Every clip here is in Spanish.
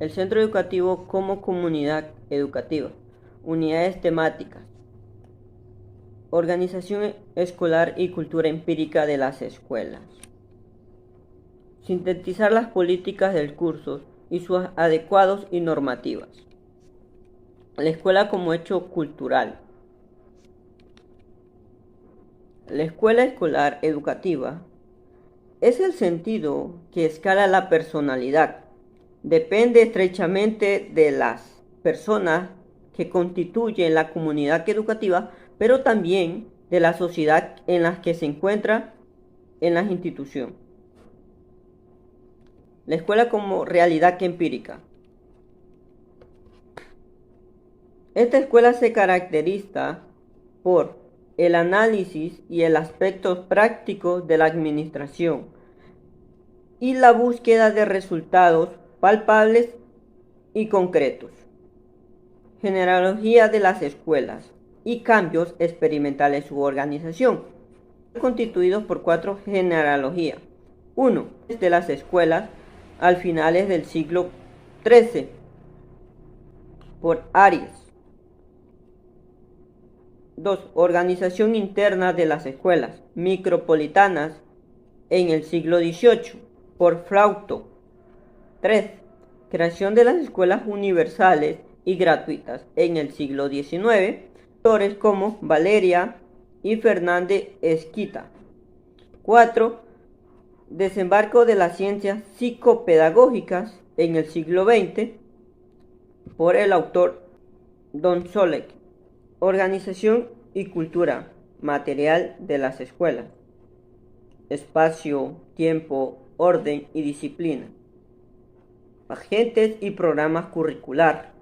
El centro educativo como comunidad educativa. Unidades temáticas. Organización escolar y cultura empírica de las escuelas. Sintetizar las políticas del curso y sus adecuados y normativas. La escuela como hecho cultural. La escuela escolar educativa es el sentido que escala la personalidad. Depende estrechamente de las personas que constituyen la comunidad educativa, pero también de la sociedad en la que se encuentra en las instituciones. La escuela como realidad empírica. Esta escuela se caracteriza por el análisis y el aspecto práctico de la administración y la búsqueda de resultados palpables y concretos. Genealogía de las escuelas y cambios experimentales en su organización, constituidos por 4 genealogías. 1. De las escuelas al finales del siglo XIII, por Aries. 2. Organización interna de las escuelas micropolitanas en el siglo XVIII, por Flauto. 3. Creación de las escuelas universales y gratuitas en el siglo XIX, autores como Valeria y Fernández Esquita. 4. Desembarco de las ciencias psicopedagógicas en el siglo XX, por el autor Don Solek. Organización y cultura material de las escuelas. Espacio, tiempo, orden y disciplina. Agentes y programas curricular.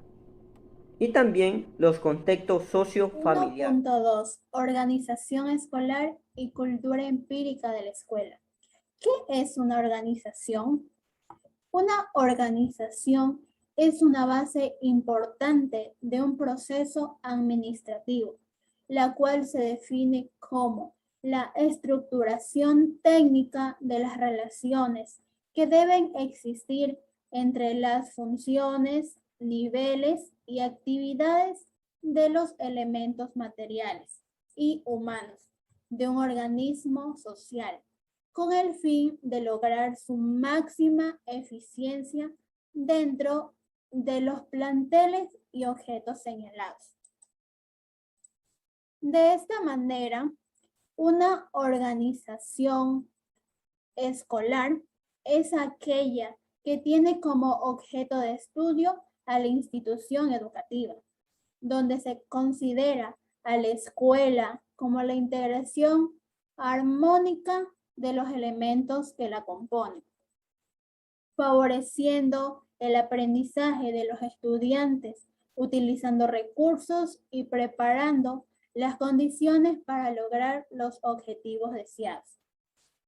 Y también los contextos sociofamiliares. 1.2. Organización escolar y cultura empírica de la escuela. ¿Qué es una organización? Una organización es una base importante de un proceso administrativo, la cual se define como la estructuración técnica de las relaciones que deben existir entre las funciones, niveles y actividades de los elementos materiales y humanos de un organismo social, con el fin de lograr su máxima eficiencia dentro de los planteles y objetos señalados. De esta manera, una organización escolar es aquella que tiene como objeto de estudio a la institución educativa, donde se considera a la escuela como la integración armónica de los elementos que la componen, favoreciendo el aprendizaje de los estudiantes, utilizando recursos y preparando las condiciones para lograr los objetivos deseados.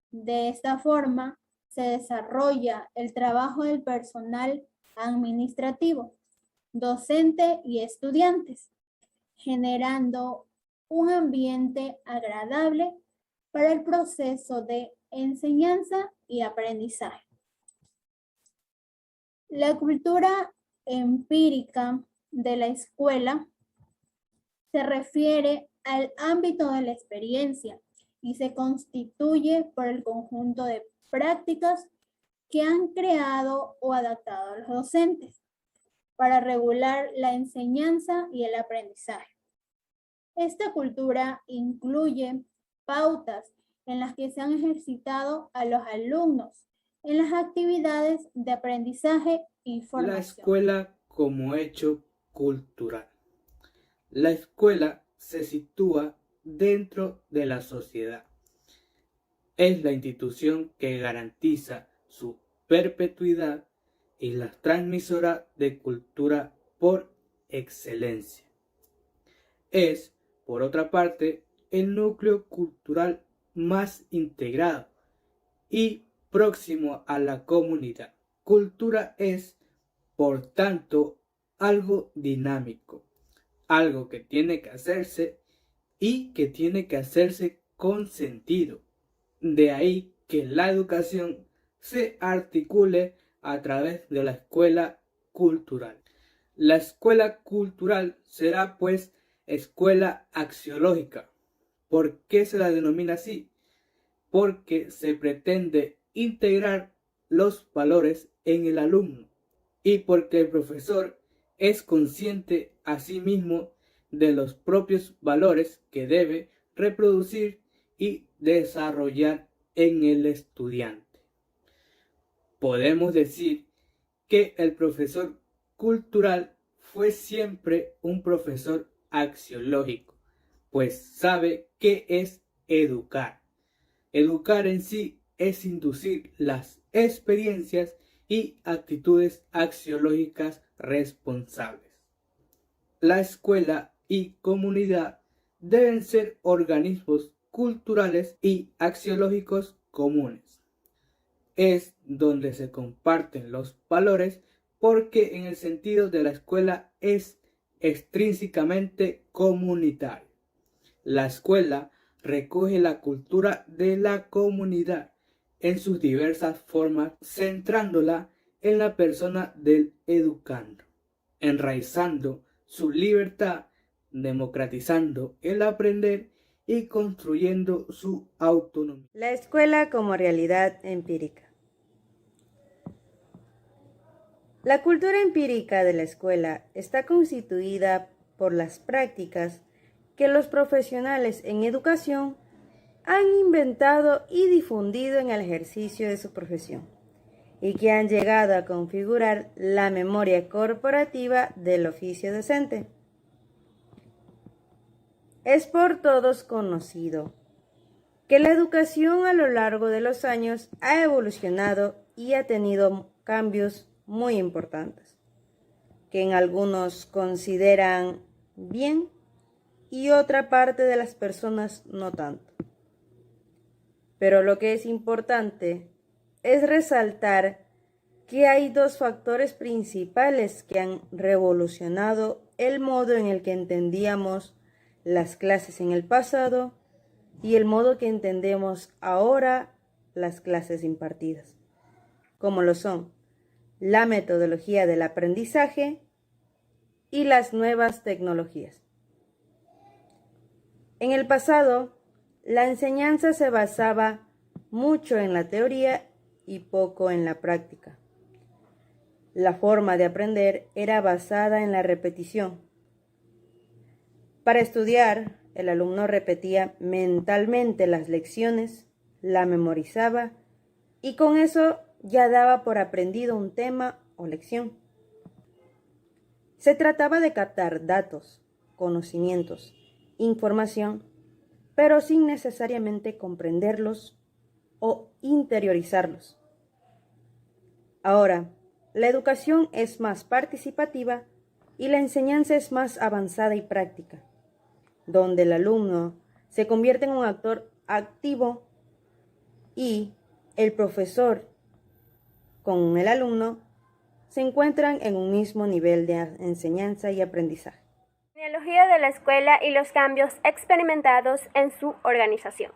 De esta forma, se desarrolla el trabajo del personal administrativo, docente y estudiantes, generando un ambiente agradable para el proceso de enseñanza y aprendizaje. La cultura empírica de la escuela se refiere al ámbito de la experiencia y se constituye por el conjunto de prácticas que han creado o adaptado a los docentes para regular la enseñanza y el aprendizaje. Esta cultura incluye pautas en las que se han ejercitado a los alumnos en las actividades de aprendizaje y formación. La escuela como hecho cultural. La escuela se sitúa dentro de la sociedad. Es la institución que garantiza su perpetuidad y la transmisora de cultura por excelencia. Es, por otra parte, el núcleo cultural más integrado y próximo a la comunidad. Cultura es, por tanto, algo dinámico, algo que tiene que hacerse y que tiene que hacerse con sentido. De ahí que la educación se articule a través de la escuela cultural. La escuela cultural será pues escuela axiológica. ¿Por qué se la denomina así? Porque se pretende integrar los valores en el alumno y porque el profesor es consciente a sí mismo de los propios valores que debe reproducir y desarrollar en el estudiante. Podemos decir que el profesor cultural fue siempre un profesor axiológico, pues sabe qué es educar. Educar en sí es inducir las experiencias y actitudes axiológicas responsables. La escuela y comunidad deben ser organismos culturales y axiológicos comunes. Es donde se comparten los valores porque en el sentido de la escuela es extrínsecamente comunitario. La escuela recoge la cultura de la comunidad en sus diversas formas, centrándola en la persona del educando, enraizando su libertad, democratizando el aprender y construyendo su autonomía. La escuela como realidad empírica. La cultura empírica de la escuela está constituida por las prácticas que los profesionales en educación han inventado y difundido en el ejercicio de su profesión y que han llegado a configurar la memoria corporativa del oficio docente. Es por todos conocido que la educación a lo largo de los años ha evolucionado y ha tenido cambios muy importantes, que en algunos consideran bien y otra parte de las personas no tanto. Pero lo que es importante es resaltar que hay dos factores principales que han revolucionado el modo en el que entendíamos las clases en el pasado y el modo que entendemos ahora las clases impartidas, como lo son la metodología del aprendizaje y las nuevas tecnologías. En el pasado, la enseñanza se basaba mucho en la teoría y poco en la práctica. La forma de aprender era basada en la repetición. Para estudiar, el alumno repetía mentalmente las lecciones, la memorizaba y con eso ya daba por aprendido un tema o lección. Se trataba de captar datos, conocimientos, información, pero sin necesariamente comprenderlos o interiorizarlos. Ahora, la educación es más participativa y la enseñanza es más avanzada y práctica, donde el alumno se convierte en un actor activo y el profesor con el alumno se encuentran en un mismo nivel de enseñanza y aprendizaje. Genealogía de la escuela y los cambios experimentados en su organización.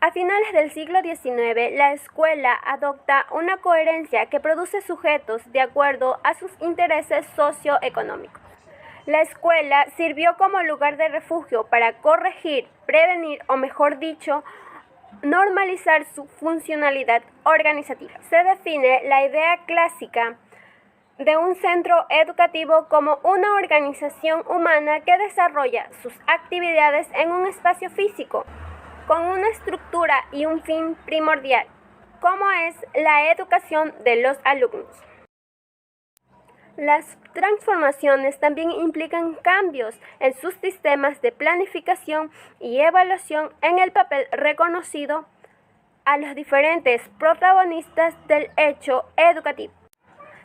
A finales del siglo XIX, la escuela adopta una coherencia que produce sujetos de acuerdo a sus intereses socioeconómicos. La escuela sirvió como lugar de refugio para corregir, prevenir o mejor dicho, normalizar su funcionalidad organizativa. Se define la idea clásica de un centro educativo como una organización humana que desarrolla sus actividades en un espacio físico, con una estructura y un fin primordial, como es la educación de los alumnos. Las transformaciones también implican cambios en sus sistemas de planificación y evaluación en el papel reconocido a los diferentes protagonistas del hecho educativo.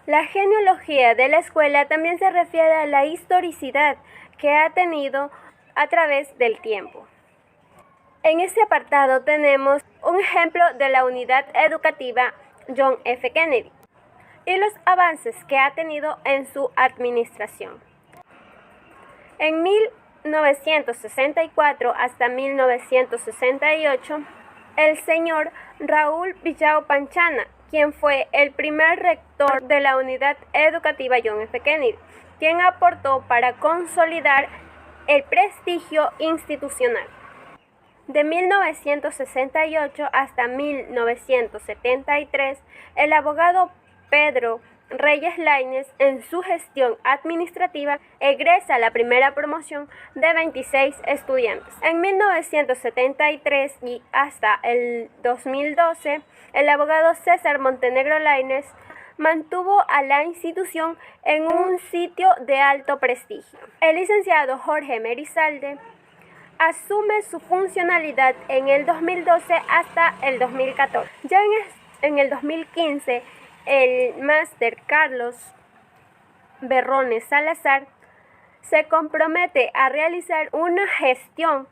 La genealogía de la escuela también se refiere a la historicidad que ha tenido a través del tiempo. En este apartado tenemos un ejemplo de la unidad educativa John F. Kennedy y los avances que ha tenido en su administración. En 1964 hasta 1968, el señor Raúl Villao Panchana, quien fue el primer rector de la Unidad Educativa John F. Kennedy, quien aportó para consolidar el prestigio institucional. De 1968 hasta 1973, el abogado Pedro Reyes Laínez, en su gestión administrativa, egresa la primera promoción de 26 estudiantes. En 1973 y hasta el 2012, el abogado César Montenegro Laínez mantuvo a la institución en un sitio de alto prestigio. El licenciado Jorge Merizalde asume su funcionalidad en el 2012 hasta el 2014. Ya en el 2015, el máster Carlos Berrones Salazar se compromete a realizar una gestión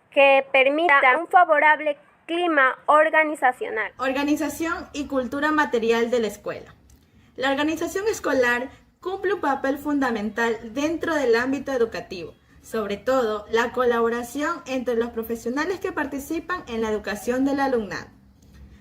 que permita un favorable clima organizacional. Organización y cultura material de la escuela. La organización escolar cumple un papel fundamental dentro del ámbito educativo, sobre todo la colaboración entre los profesionales que participan en la educación del alumnado.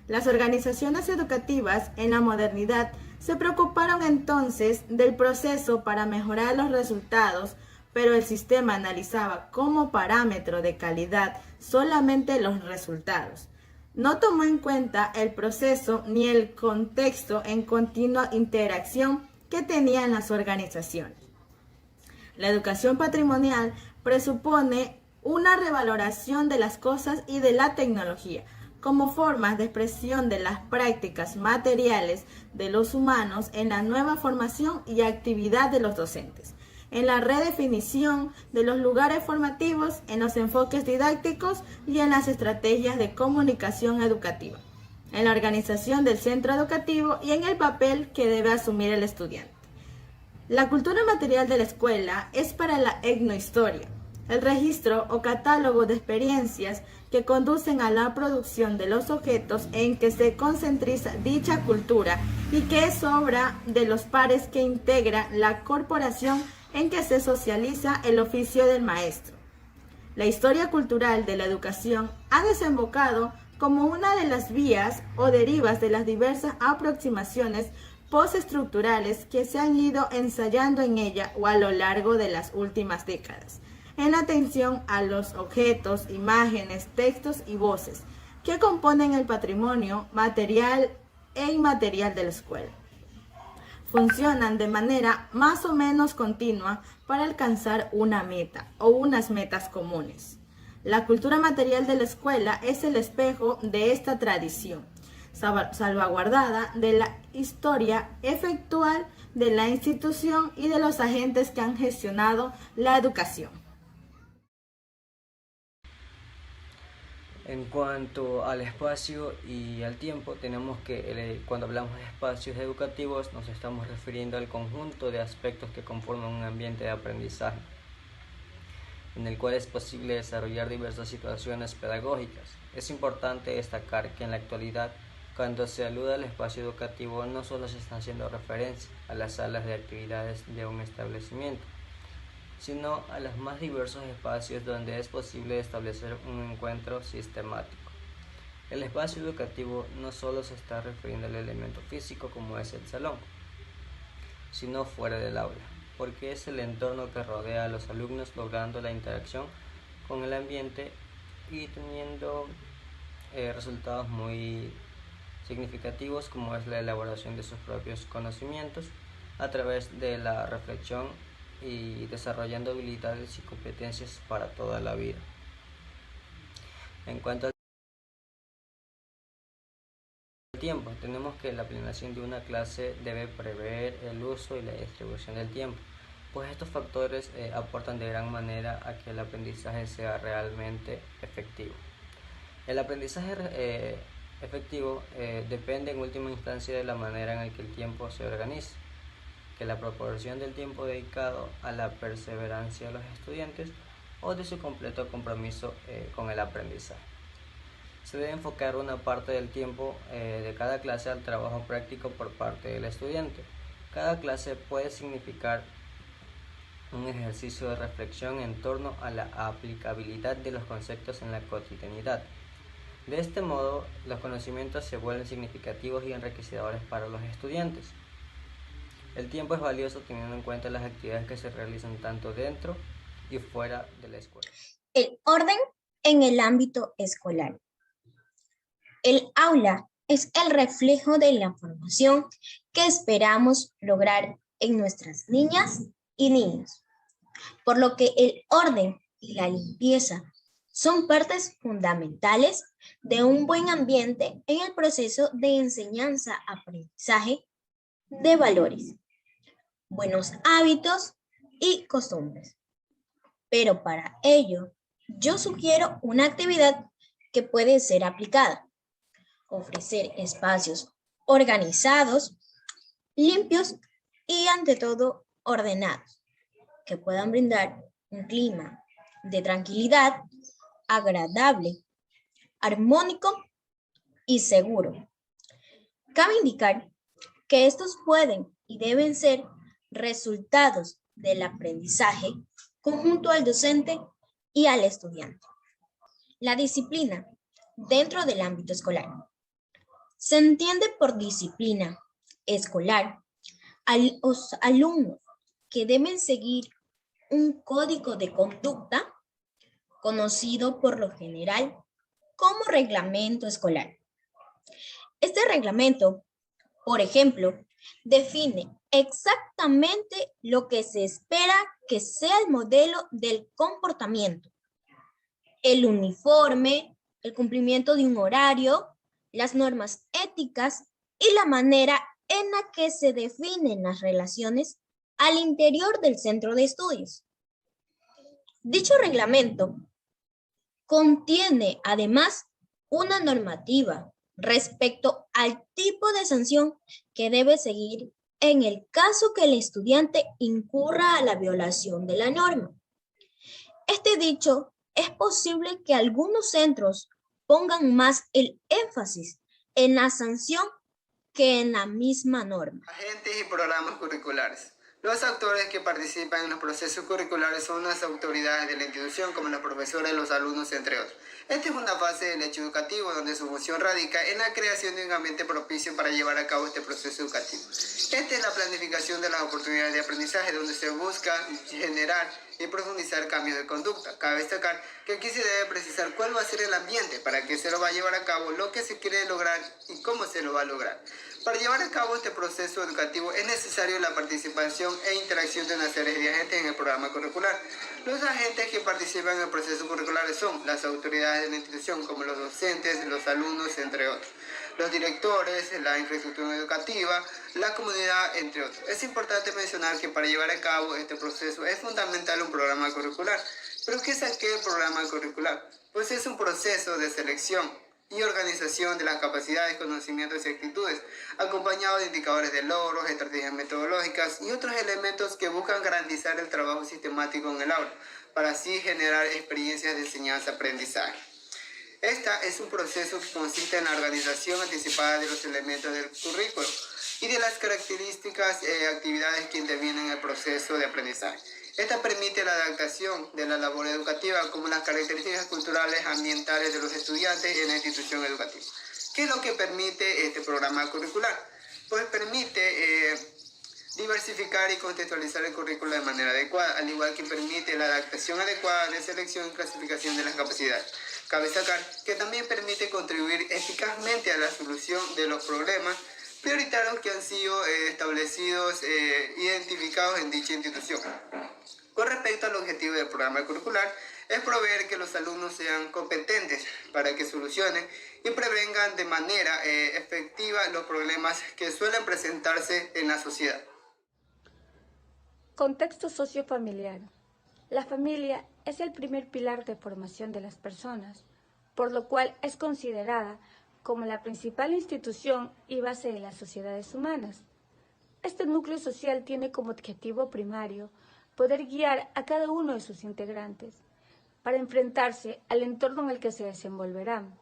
Las organizaciones educativas en la modernidad se preocuparon entonces del proceso para mejorar los resultados, pero el sistema analizaba como parámetro de calidad solamente los resultados. No tomó en cuenta el proceso ni el contexto en continua interacción que tenían las organizaciones. La educación patrimonial presupone una revaloración de las cosas y de la tecnología como formas de expresión de las prácticas materiales de los humanos en la nueva formación y actividad de los docentes, en la redefinición de los lugares formativos, en los enfoques didácticos y en las estrategias de comunicación educativa, en la organización del centro educativo y en el papel que debe asumir el estudiante. La cultura material de la escuela es para la etnohistoria, el registro o catálogo de experiencias que conducen a la producción de los objetos en que se concentriza dicha cultura y que es obra de los pares que integran la corporación en que se socializa el oficio del maestro. La historia cultural de la educación ha desembocado como una de las vías o derivas de las diversas aproximaciones postestructurales que se han ido ensayando en ella o a lo largo de las últimas décadas, en atención a los objetos, imágenes, textos y voces que componen el patrimonio material e inmaterial de la escuela. Funcionan de manera más o menos continua para alcanzar una meta o unas metas comunes. La cultura material de la escuela es el espejo de esta tradición, salvaguardada de la historia efectual de la institución y de los agentes que han gestionado la educación. En cuanto al espacio y al tiempo, tenemos que cuando hablamos de espacios educativos nos estamos refiriendo al conjunto de aspectos que conforman un ambiente de aprendizaje, en el cual es posible desarrollar diversas situaciones pedagógicas. Es importante destacar que en la actualidad, cuando se alude al espacio educativo, no solo se está haciendo referencia a las salas de actividades de un establecimiento, sino a los más diversos espacios donde es posible establecer un encuentro sistemático. El espacio educativo no solo se está refiriendo al elemento físico como es el salón, sino fuera del aula, porque es el entorno que rodea a los alumnos, logrando la interacción con el ambiente y teniendo resultados muy significativos, como es la elaboración de sus propios conocimientos a través de la reflexión y desarrollando habilidades y competencias para toda la vida. En cuanto al tiempo, tenemos que la planeación de una clase debe prever el uso y la distribución del tiempo, pues estos factores aportan de gran manera a que el aprendizaje sea realmente efectivo. El aprendizaje efectivo depende en última instancia de la manera en la que el tiempo se organiza, que la proporción del tiempo dedicado a la perseverancia de los estudiantes o de su completo compromiso con el aprendizaje. Se debe enfocar una parte del tiempo de cada clase al trabajo práctico por parte del estudiante. Cada clase puede significar un ejercicio de reflexión en torno a la aplicabilidad de los conceptos en la cotidianidad. De este modo, los conocimientos se vuelven significativos y enriquecedores para los estudiantes. El tiempo es valioso teniendo en cuenta las actividades que se realizan tanto dentro y fuera de la escuela. El orden en el ámbito escolar. El aula es el reflejo de la formación que esperamos lograr en nuestras niñas y niños, por lo que el orden y la limpieza son partes fundamentales de un buen ambiente en el proceso de enseñanza-aprendizaje de valores, buenos hábitos y costumbres. Pero para ello, yo sugiero una actividad que puede ser aplicada. Ofrecer espacios organizados, limpios y ante todo ordenados, que puedan brindar un clima de tranquilidad, agradable, armónico y seguro. Cabe indicar que estos pueden y deben ser resultados del aprendizaje conjunto al docente y al estudiante. La disciplina dentro del ámbito escolar. Se entiende por disciplina escolar a los alumnos que deben seguir un código de conducta conocido por lo general como reglamento escolar. Este reglamento, por ejemplo, define exactamente lo que se espera que sea el modelo del comportamiento, el uniforme, el cumplimiento de un horario, las normas éticas y la manera en la que se definen las relaciones al interior del centro de estudios. Dicho reglamento contiene además una normativa respecto al tipo de sanción que debe seguir en el caso que el estudiante incurra a la violación de la norma. Este dicho, es posible que algunos centros pongan más el énfasis en la sanción que en la misma norma. Agentes y programas curriculares. Los actores que participan en los procesos curriculares son las autoridades de la institución, como los profesores, los alumnos, entre otros. Esta es una fase del hecho educativo donde su función radica en la creación de un ambiente propicio para llevar a cabo este proceso educativo. Esta es la planificación de las oportunidades de aprendizaje, donde se busca generar y profundizar cambios de conducta. Cabe destacar que aquí se debe precisar cuál va a ser el ambiente para que se lo va a llevar a cabo, lo que se quiere lograr y cómo se lo va a lograr. Para llevar a cabo este proceso educativo es necesario la participación e interacción de una serie de agentes en el programa curricular. Los agentes que participan en el proceso curricular son las autoridades de la institución, como los docentes, los alumnos, entre otros, los directores, la infraestructura educativa, la comunidad, entre otros. Es importante mencionar que para llevar a cabo este proceso es fundamental un programa curricular. ¿Pero qué es aquel programa curricular? Pues es un proceso de selección y organización de las capacidades, conocimientos y actitudes, acompañado de indicadores de logros, estrategias metodológicas y otros elementos que buscan garantizar el trabajo sistemático en el aula, para así generar experiencias de enseñanza-aprendizaje. Esta es un proceso que consiste en la organización anticipada de los elementos del currículo y de las características y actividades que intervienen en el proceso de aprendizaje. Esta permite la adaptación de la labor educativa como las características culturales, ambientales de los estudiantes en la institución educativa. ¿Qué es lo que permite este programa curricular? Pues permite diversificar y contextualizar el currículo de manera adecuada, al igual que permite la adaptación adecuada de selección y clasificación de las capacidades. Cabe destacar que también permite contribuir eficazmente a la solución de los problemas prioritarios que han sido establecidos, identificados en dicha institución. Con respecto al objetivo del programa curricular, es proveer que los alumnos sean competentes para que solucionen y prevengan de manera efectiva los problemas que suelen presentarse en la sociedad. Contexto sociofamiliar. La familia es el primer pilar de formación de las personas, por lo cual es considerada como la principal institución y base de las sociedades humanas. Este núcleo social tiene como objetivo primario poder guiar a cada uno de sus integrantes para enfrentarse al entorno en el que se desenvolverán.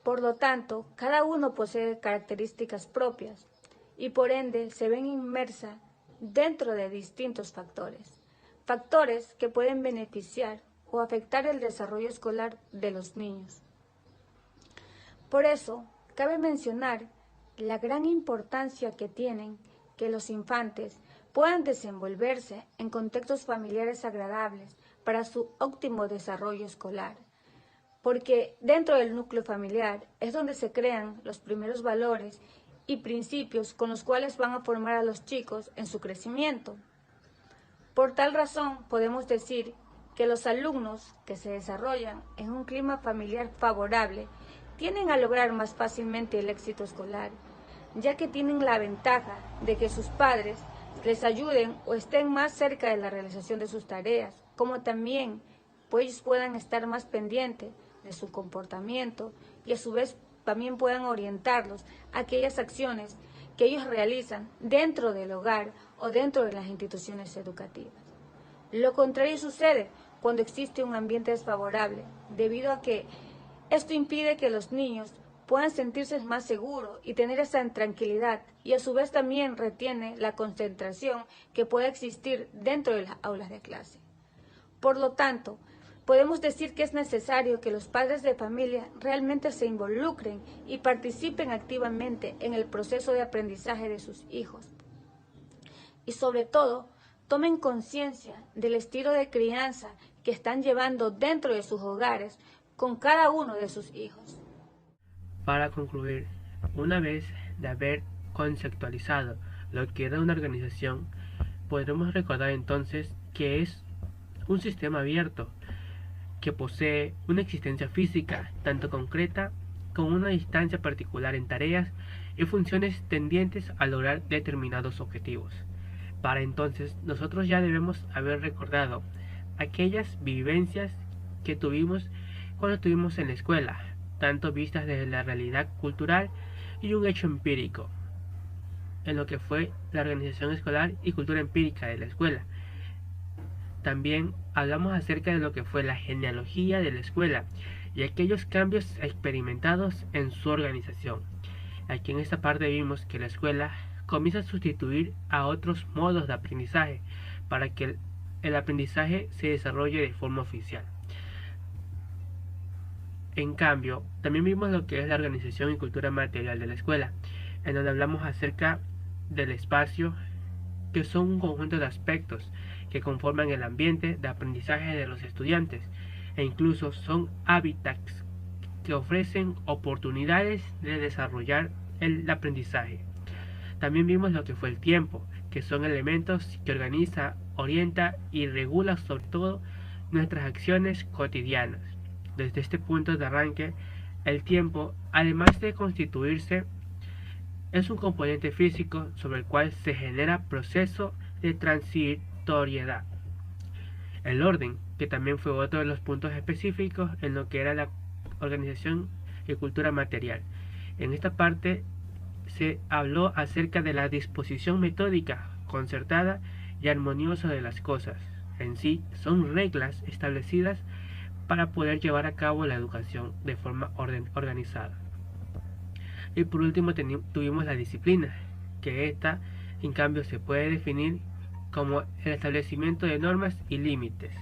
Por lo tanto, cada uno posee características propias y por ende se ven inmersa dentro de distintos factores que pueden beneficiar o afectar el desarrollo escolar de los niños. Por eso, cabe mencionar la gran importancia que tienen que los infantes puedan desenvolverse en contextos familiares agradables para su óptimo desarrollo escolar, porque dentro del núcleo familiar es donde se crean los primeros valores y principios con los cuales van a formar a los chicos en su crecimiento. Por tal razón, podemos decir que los alumnos que se desarrollan en un clima familiar favorable tienden a lograr más fácilmente el éxito escolar, ya que tienen la ventaja de que sus padres les ayuden o estén más cerca de la realización de sus tareas, como también pues ellos puedan estar más pendientes de su comportamiento y a su vez también puedan orientarlos a aquellas acciones que ellos realizan dentro del hogar o dentro de las instituciones educativas. Lo contrario sucede cuando existe un ambiente desfavorable, debido a que esto impide que los niños puedan sentirse más seguros y tener esa tranquilidad, y a su vez también retiene la concentración que pueda existir dentro de las aulas de clase. Por lo tanto, podemos decir que es necesario que los padres de familia realmente se involucren y participen activamente en el proceso de aprendizaje de sus hijos. Y sobre todo, tomen conciencia del estilo de crianza que están llevando dentro de sus hogares con cada uno de sus hijos. Para concluir, una vez de haber conceptualizado lo que era una organización, podremos recordar entonces que es un sistema abierto que posee una existencia física tanto concreta como una distancia particular en tareas y funciones tendientes a lograr determinados objetivos. Para entonces, nosotros ya debemos haber recordado aquellas vivencias que tuvimos cuando estuvimos en la escuela, tanto vistas desde la realidad cultural y un hecho empírico, en lo que fue la organización escolar y cultura empírica de la escuela. También hablamos acerca de lo que fue la genealogía de la escuela y aquellos cambios experimentados en su organización. Aquí en esta parte vimos que la escuela comienza a sustituir a otros modos de aprendizaje para que el aprendizaje se desarrolle de forma oficial. En cambio, también vimos lo que es la organización y cultura material de la escuela, en donde hablamos acerca del espacio, que son un conjunto de aspectos que conforman el ambiente de aprendizaje de los estudiantes, e incluso son hábitats que ofrecen oportunidades de desarrollar el aprendizaje. También vimos lo que fue el tiempo, que son elementos que organiza, orienta y regula sobre todo nuestras acciones cotidianas. Desde este punto de arranque, el tiempo, además de constituirse, es un componente físico sobre el cual se genera proceso de transitoriedad. El orden, que también fue otro de los puntos específicos en lo que era la organización y cultura material. En esta parte se habló acerca de la disposición metódica, concertada y armoniosa de las cosas. En sí, son reglas establecidas para poder llevar a cabo la educación de forma organizada. Y por último tuvimos la disciplina, que esta en cambio se puede definir como el establecimiento de normas y límites.